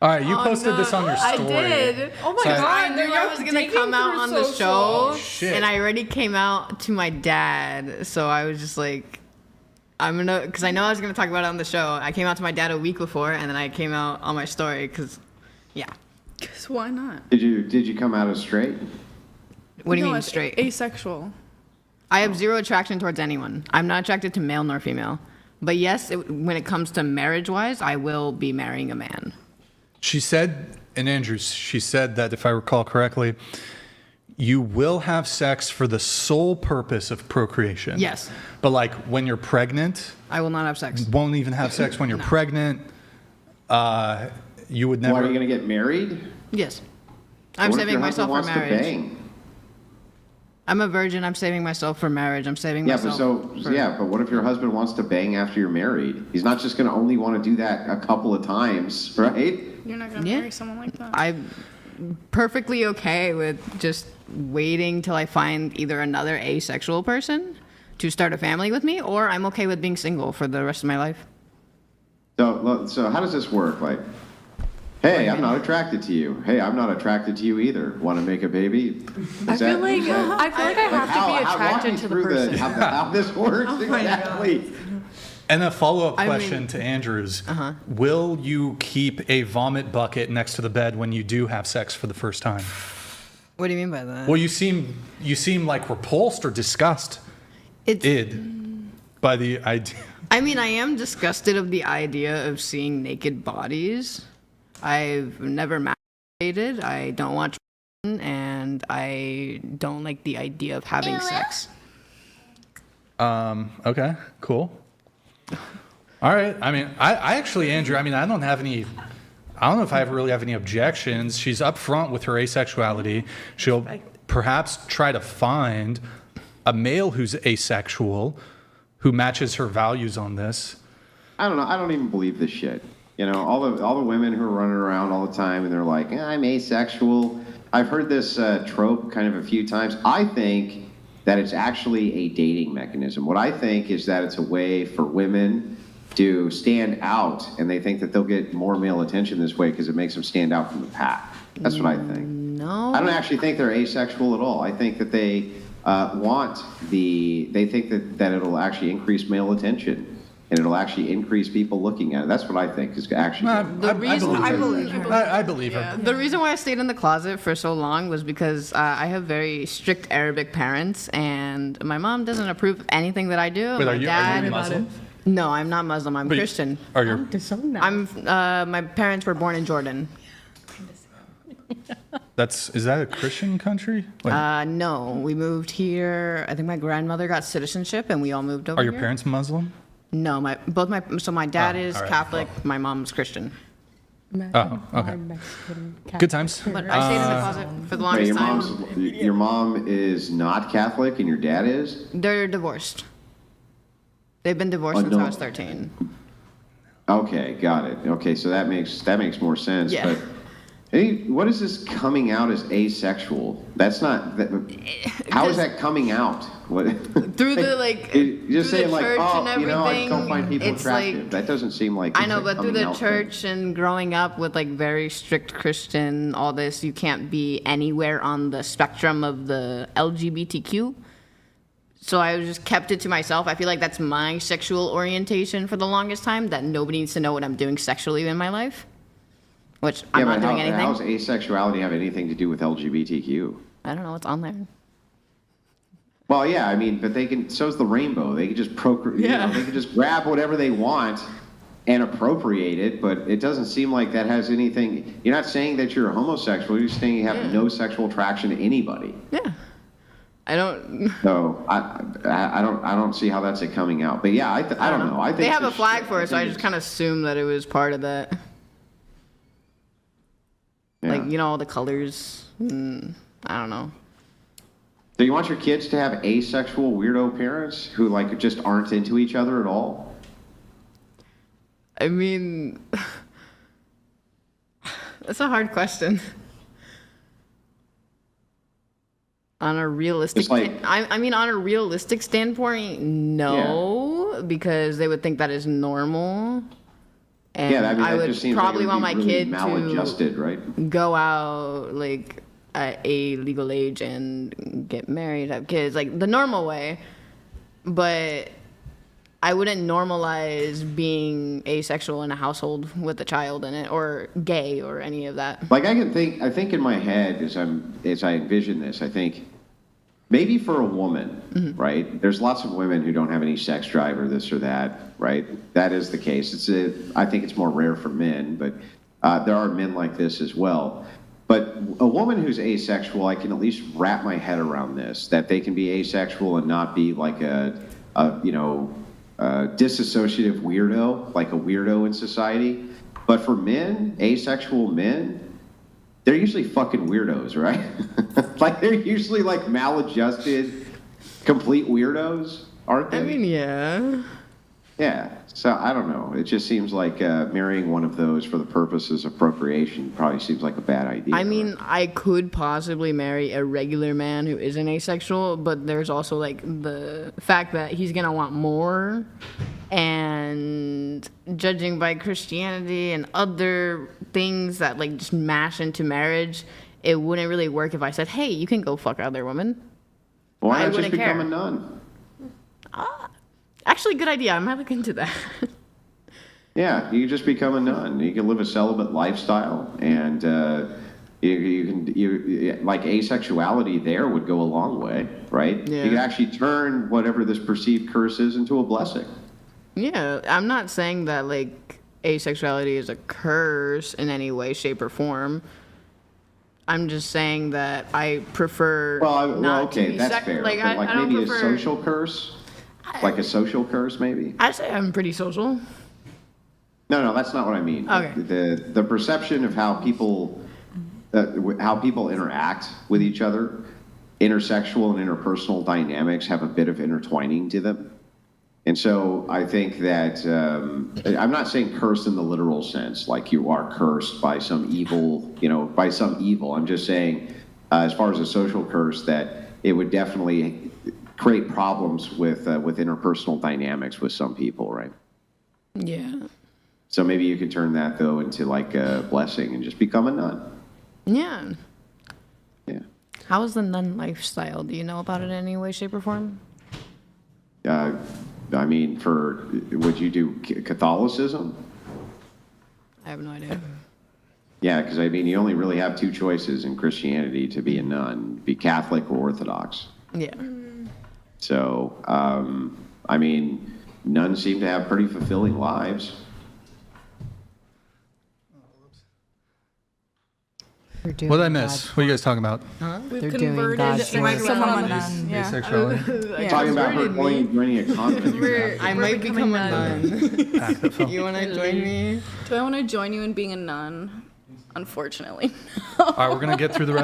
All right, you posted this on your story. I did. Oh my So god, I knew I was gonna come out on the show, Oh, shit. and I already came out to my dad. So I was just like, because I know I was gonna talk about it on the show. I came out to my dad a week before, and then I came out on my story, because, yeah. Because why not? Did you come out as straight? What do you No, mean it's straight? Asexual. I have zero attraction towards anyone. I'm not attracted to male nor female. But yes, when it comes to marriage-wise, I will be marrying a man. She said, and Andrew, she said that, if I recall correctly, you will have sex for the sole purpose of procreation. Yes. But like when you're pregnant, I will not have sex. won't even have sex when you're pregnant. You would never. Why are you going to get married? Yes. I'm What if saving your myself for husband wants to marriage. bang? I'm a virgin. I'm saving myself for marriage. I'm saving Yeah, but myself. but what if your husband wants to bang after you're married? He's not just going to only want to do that a couple of times, right? You're not going to Yeah. marry someone like that. I'm perfectly okay with just waiting till I find either another asexual person to start a family with me, or I'm okay with being single for the rest of my life. So how does this work? Like, hey, I'm not attracted to you. Hey, I'm not attracted to you either. Want to make a baby? I feel like I have to be attracted to the person. How this works exactly. And a follow-up I question mean- to Andrew's: will you keep a vomit bucket next to the bed when you do have sex for the first time? What do you mean by that? Well, you seem like repulsed or disgusted It's, by the idea. I mean, I am disgusted of the idea of seeing naked bodies. I've never masturbated. I don't watch porn, and I don't like the idea of having sex. Okay, cool. All right. I mean, I actually, Andrew, I mean, I don't know if I really have any objections. She's upfront with her asexuality. She'll perhaps try to find a male who's asexual who matches her values on this. I don't know. I don't even believe this shit. You know, all the women who are running around all the time and they're like, I'm asexual. I've heard this trope kind of a few times. I think that it's actually a dating mechanism. What I think is that it's a way for women to stand out, and they think that they'll get more male attention this way because it makes them stand out from the pack. That's what I think. No. I don't actually think they're asexual at all. I think that they they think that it'll actually increase male attention. And it'll actually increase people looking at it. That's what I think is actually. I reason- believe her. The reason why I stayed in the closet for so long was because I have very strict Arabic parents, and my mom doesn't approve of anything that I do. Wait, my are you dad, Muslim? No, I'm not Muslim. I'm But you- Christian. Are you? My parents were born in Jordan. Is that a Christian country? Wait, No, we moved here. I think my grandmother got citizenship, and we all moved over are your here. parents Muslim? No, my dad is all right. Catholic, my mom's Christian. Oh, okay. Good times. But I stayed in the closet for the Wait, longest time. your mom is not Catholic and your dad is? They're divorced. They've been divorced since I was 13. Okay, got it. Okay, so that makes more sense. Yeah. But hey, what is this coming out as asexual? That's not. How is that coming out? What? Through the You're just through saying the like, church oh, and you know, I don't everything, find people it's attractive. like- That doesn't seem like. I it's know, a but through coming the out church and growing up with like very strict Christian, all this, you can't be anywhere on the spectrum of the LGBTQ. So I just kept it to myself. I feel like that's my sexual orientation for the longest time, that nobody needs to know what I'm doing sexually in my life, which I'm not doing anything. How's asexuality have anything to do with LGBTQ? I don't know what's on there. Well, yeah, I mean, but they can. So's the rainbow. They can just procreate. Yeah. They can just grab whatever they want and appropriate it. But it doesn't seem like that has anything. You're not saying that you're a homosexual. You're saying you have no sexual attraction to anybody. Yeah. I don't. So I don't see how that's a coming out. But yeah, I don't know. I think They have a it's flag shit. for it, so I think just kind of assumed that it was part of that. yeah. Like, you know, all the colors. I don't know. Do you want your kids to have asexual weirdo parents who like just aren't into each other at all? I mean, that's a hard question. On a realistic, It's like- I mean, on a realistic standpoint, no, because they would think that is normal. And Yeah, I mean, I that would just seems probably like it want would my be really kid maladjusted, right? to go out like at a legal age and get married, have kids, like the normal way. But I wouldn't normalize being asexual in a household with a child in it, or gay, or any of that. Like I think in my head as I envision this, I think maybe for a woman, right? There's lots of women who don't have any sex drive or this or that, right? That is the case. I think it's more rare for men, but there are men like this as well. But a woman who's asexual, I can at least wrap my head around this, that they can be asexual and not be like a disassociative weirdo, like a weirdo in society. But for men, asexual men, they're usually fucking weirdos, right? Like they're usually like maladjusted, complete weirdos, aren't they? I mean, yeah. Yeah. So I don't know. It just seems like marrying one of those for the purposes of procreation probably seems like a bad idea. I mean, I could possibly marry a regular man who isn't asexual, but there's also like the fact that he's gonna want more, and judging by Christianity and other things that like just mash into marriage, it wouldn't really work if I said, "Hey, you can go fuck other women." why I not just wouldn't become care. a nun? Actually, good idea. I might look into that. Yeah, you can just become a nun. You can live a celibate lifestyle, and you like asexuality there would go a long way, right? Yeah. You can actually turn whatever this perceived curse is into a blessing. Yeah, I'm not saying that like asexuality is a curse in any way, shape, or form. I'm just saying that I prefer not to okay, be that's fair. Like, But I don't maybe prefer. a social curse, like a social curse, maybe. I say I'm pretty social. No, that's not what I mean. Okay. The perception of how people interact with each other, intersexual and interpersonal dynamics have a bit of intertwining to them. And so I think that I'm not saying cursed in the literal sense, like you are cursed by some evil, by some evil. I'm just saying, as far as a social curse, that it would definitely create problems with interpersonal dynamics with some people, right? Yeah. So maybe you could turn that though into like a blessing and just become a nun. Yeah. Yeah. How is the nun lifestyle? Do you know about it in any way, shape, or form? I mean, would you do Catholicism? I have no idea. Yeah, because I mean, you only really have two choices in Christianity to be a nun: be Catholic or Orthodox. Yeah. So, I mean, nuns seem to have pretty fulfilling lives. They're doing What did I miss? What are you guys talking about? We've They're doing converted God's work. someone on Nun. this. Yeah. Asexuality? Talking about her joining a convent. I might become a nun. You want to join me? Do I want to join you in being a nun? Unfortunately. All right, we're going to get through the rest.